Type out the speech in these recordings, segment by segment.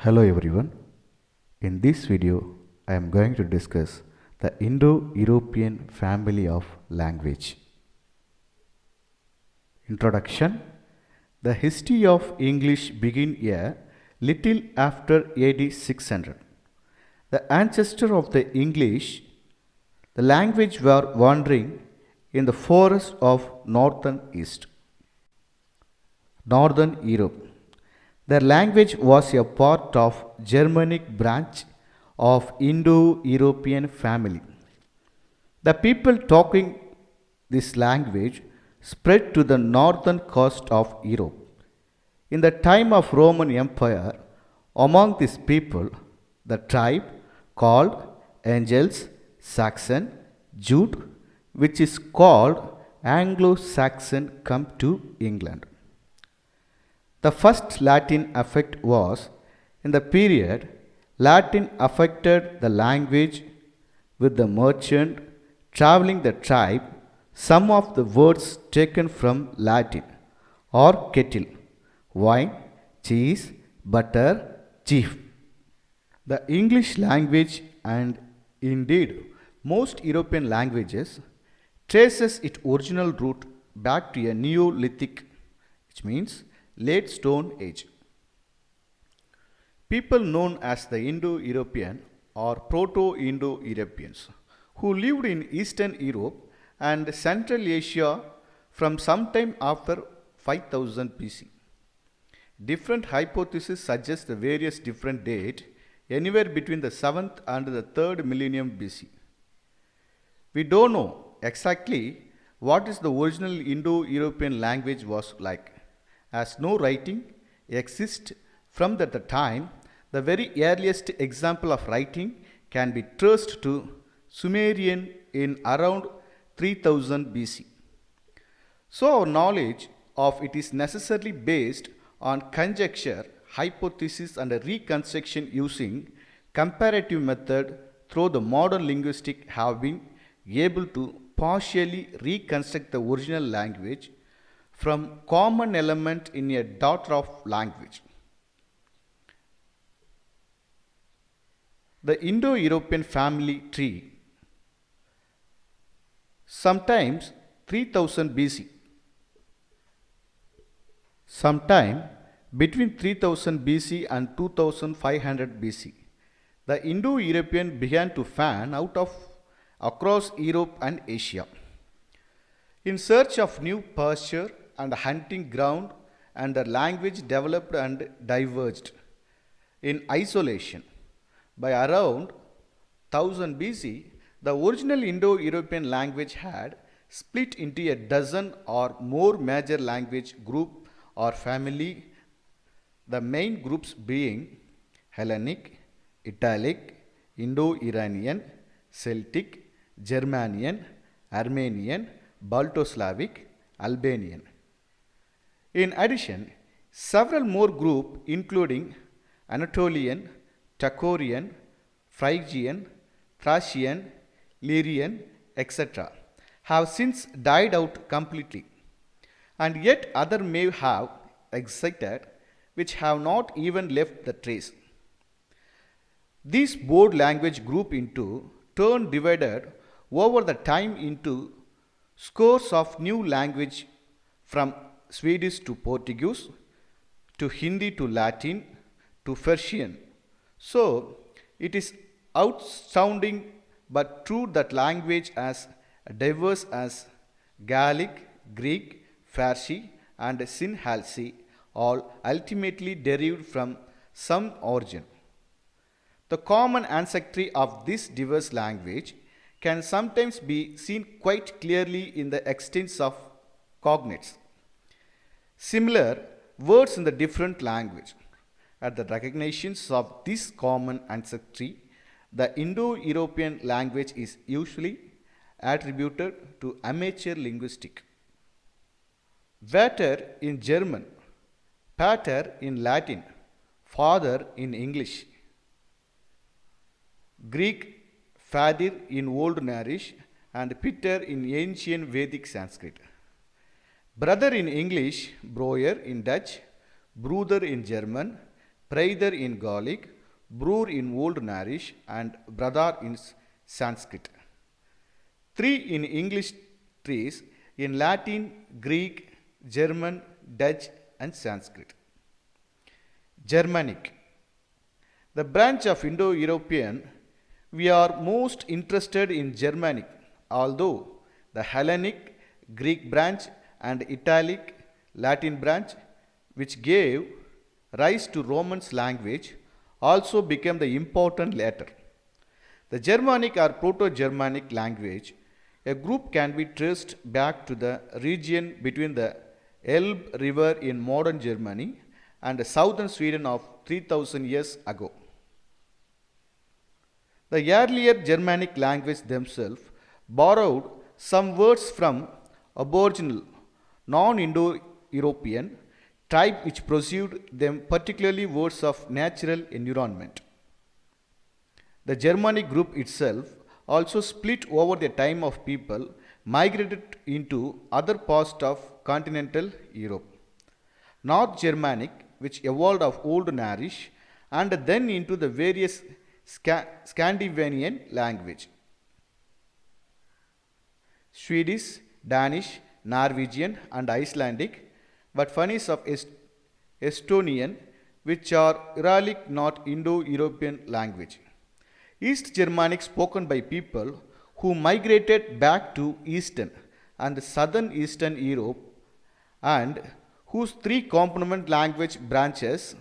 Hello everyone. In this video, I am going to discuss the Indo-European family of language. Introduction. The history of English began a little after AD 600. The ancestor of the English, the language were wandering in the forest of northern Europe. Their language was a part of Germanic branch of Indo-European family. The people talking this language spread to the northern coast of Europe. In the time of Roman Empire, among these people, the tribe called Angles, Saxon, Jude, which is called Anglo-Saxon, come to England. The first Latin effect was in the period Latin affected the language with the merchant traveling the tribe. Some of the words taken from Latin or kettle, wine, cheese, butter, chief. The English language and indeed most European languages traces its original root back to a Neolithic, which means late Stone Age. People known as the Indo-European or Proto-Indo-Europeans who lived in Eastern Europe and Central Asia from sometime after 5000 BC. Different hypotheses suggest the various different date anywhere between the 7th and the 3rd millennium BC. We don't know exactly what is the original Indo-European language was like, as no writing exists from that time. The very earliest example of writing can be traced to Sumerian in around 3000 BC. So our knowledge of it is necessarily based on conjecture, hypothesis and reconstruction using comparative method through the modern linguistics have been able to partially reconstruct the original language from common element in a daughter of language. The Indo-European family tree, sometimes 3000 BC, sometime between 3000 BC and 2500 BC, the Indo-European began to fan out of across Europe and Asia in search of new pasture and hunting ground, and the language developed and diverged in isolation. By around 1000 BC, the original Indo-European language had split into a dozen or more major language group or family, the main groups being Hellenic, Italic, Indo-Iranian, Celtic, Germanian, Armenian, Balto-Slavic, Albanian. In addition, several more groups including Anatolian, Taurian, Phrygian, Thracian, Lyrian, etc. have since died out completely, and yet others may have existed which have not even left the trace. These broad language group into turn divided over the time into scores of new language, from Swedish to Portuguese, to Hindi to Latin, to Persian. So, it is outstanding but true that language as diverse as Gaelic, Greek, Farsi and Sinhalsi all ultimately derived from some origin. The common ancestry of this diverse language can sometimes be seen quite clearly in the extents of cognates. Similar words in the different language. At the recognitions of this common ancestry, the Indo-European language is usually attributed to amateur linguistics. Vater in German, pater in Latin, father in English, Greek Fadir in Old Narish and Peter in ancient Vedic Sanskrit. Brother in English, Breuer in Dutch, Bruder in German, Praether in Gaelic, Brur in Old Norse, and Brother in Sanskrit. Three in English trees in Latin, Greek, German, Dutch, and Sanskrit. Germanic. The branch of Indo European, we are most interested in Germanic, although the Hellenic, Greek branch, and Italic, Latin branch, which gave rise to Romance language, also became the important later. The Germanic or Proto-Germanic language, a group can be traced back to the region between the Elbe River in modern Germany and southern Sweden of 3000 years ago. The earlier Germanic language themselves borrowed some words from Aboriginal, non-Indo-European tribe which pursued them, particularly words of natural environment. The Germanic group itself also split over the time of people migrated into other parts of continental Europe. North Germanic, which evolved of Old Norse, and then into the various Scandinavian language. Swedish, Danish, Norwegian, and Icelandic, but Finnish of Estonian, which are Uralic, not Indo-European language. East Germanic spoken by people who migrated back to Eastern and Southern Eastern Europe and whose three component language branches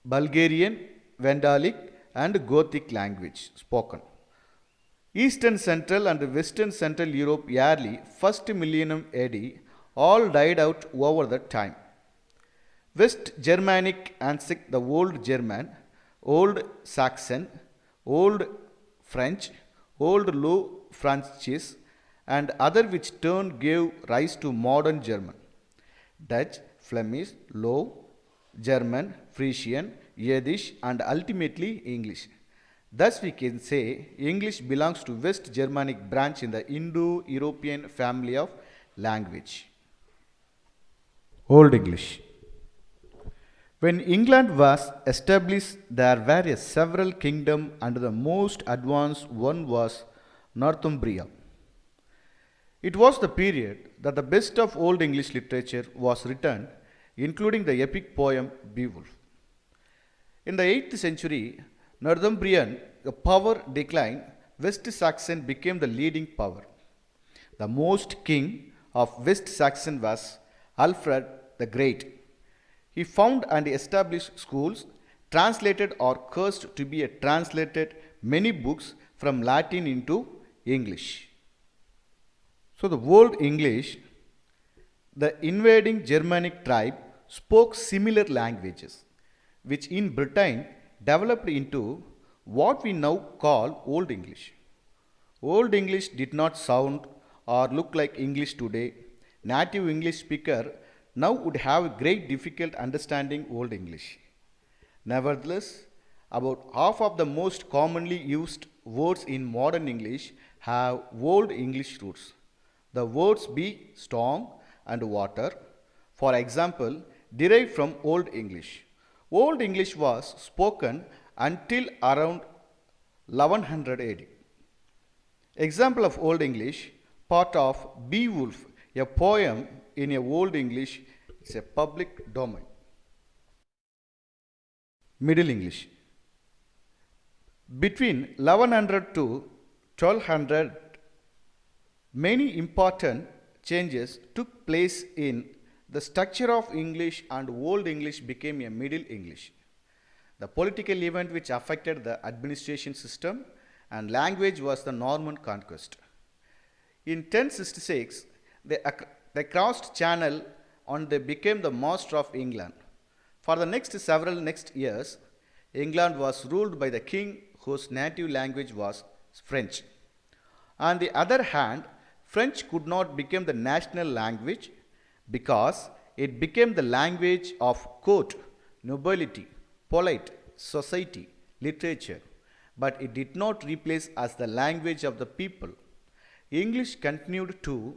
Bulgarian, Vandalic, and Gothic language spoken. Eastern Central and Western Central Europe early first millennium AD all died out over the time. West Germanic answered the Old German, Old Saxon, Old French, Old Low Frankish, and other which turn gave rise to modern German. Dutch, Flemish, Low, German, Frisian, Yiddish, and ultimately English. Thus we can say English belongs to West Germanic branch in the Indo-European family of language. Old English. When England was established, there were several kingdoms, and the most advanced one was Northumbria. It was the period that the best of Old English literature was written, including the epic poem Beowulf. In the 8th century, Northumbrian power declined, West Saxon became the leading power. The most king of West Saxon was Alfred the Great. He found and established schools, translated or cursed to be translated many books from Latin into English. So the Old English, the invading Germanic tribe spoke similar languages, which in Britain developed into what we now call Old English. Old English did not sound or look like English today. Native English speaker now would have great difficulty understanding Old English. Nevertheless, about half of the most commonly used words in modern English have Old English roots. The words be storm and water, for example, derived from Old English. Old English was spoken until around 1100 AD. Example of Old English, part of Beowulf, a poem in a Old English, is a public domain. Middle English. Between 1100 to 1200, many important changes took place in the structure of English, and Old English became a Middle English. The political event which affected the administration system and language was the Norman conquest. In 1066, they crossed Channel and they became the master of England. For the next years, England was ruled by the king whose native language was French. On the other hand, French could not become the national language because it became the language of court, nobility, polite, society, literature, but it did not replace as the language of the people. English continued to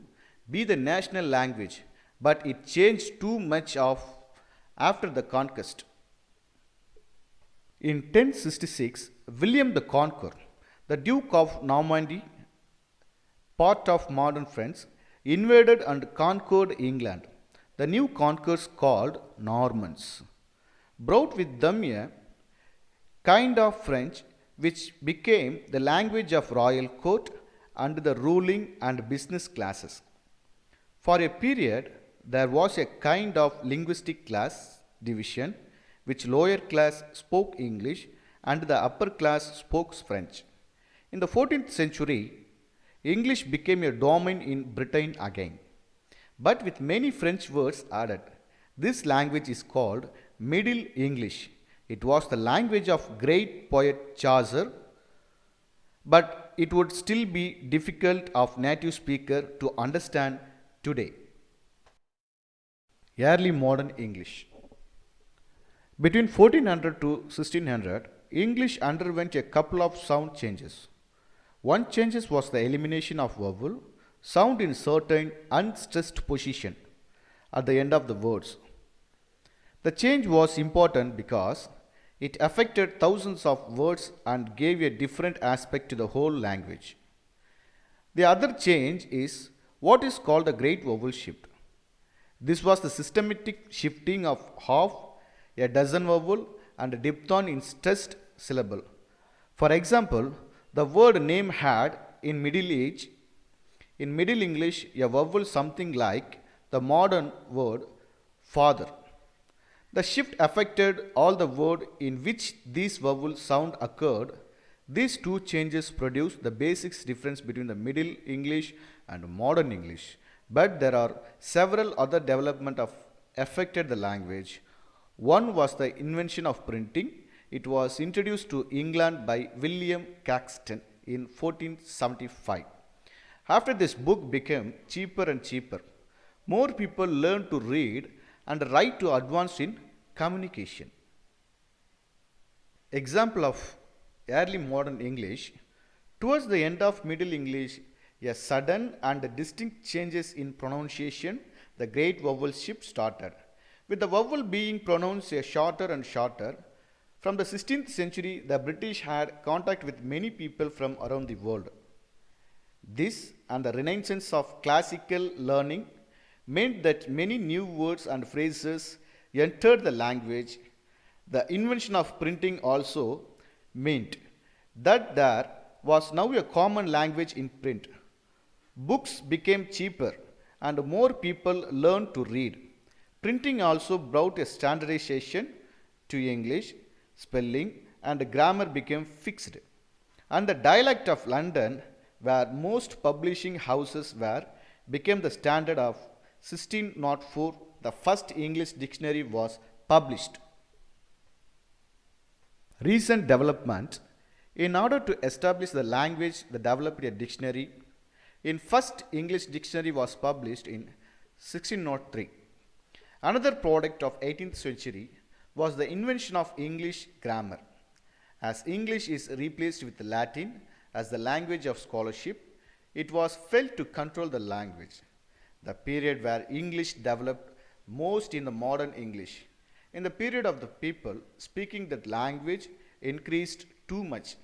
be the national language, but it changed too much after the conquest. In 1066, William the Conqueror, the Duke of Normandy, part of modern France, invaded and conquered England. The new conquerors, called Normans, brought with them a kind of French which became the language of royal court and the ruling and business classes. For a period, there was a kind of linguistic class division which lower class spoke English and the upper class spoke French. In the 14th century, English became a domain in Britain again, but with many French words added. This language is called Middle English. It was the language of great poet Chaucer, but it would still be difficult of native speaker to understand today. Early modern English. Between 1400 to 1600, English underwent a couple of sound changes. One change was the elimination of vowel sound in certain unstressed position at the end of the words. The change was important because it affected thousands of words and gave a different aspect to the whole language. The other change is what is called the great vowel shift. This was the systematic shifting of half a dozen vowel and a diphthong in stressed syllable. For example, the word name had in Middle English a vowel something like the modern word father. The shift affected all the word in which these vowel sound occurred. These two changes produced the basic difference between the Middle English and modern English. But there are several other developments of affected the language. One was the invention of printing. It was introduced to England by William Caxton in 1475. After this book became cheaper and cheaper, more people learned to read and write to advance in communication. Example of early modern English. Towards the end of Middle English, a sudden and distinct changes in pronunciation, the great vowel shift started, with the vowel being pronounced shorter and shorter. From the 16th century, the British had contact with many people from around the world. This and the renaissance of classical learning meant that many new words and phrases entered the language. The invention of printing also meant that there was now a common language in print. Books became cheaper and more people learned to read. Printing also brought a standardization to English, spelling and grammar became fixed. And the dialect of London, where most publishing houses were, became the standard of 1604. The first English dictionary was published. Recent development. In order to establish the language, they developed a dictionary. In first English dictionary was published in 1603. Another product of 18th century was the invention of English grammar. As English is replaced with Latin as the language of scholarship, it was felt to control the language. The period where English developed most in the modern English. In the period of the people speaking that language increased too much.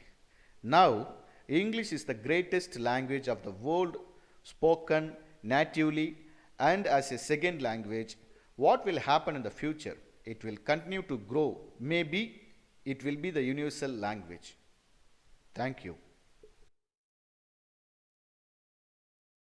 Now, English is the greatest language of the world, spoken natively and as a second language. What will happen in the future? It will continue to grow. Maybe it will be the universal language. Thank you.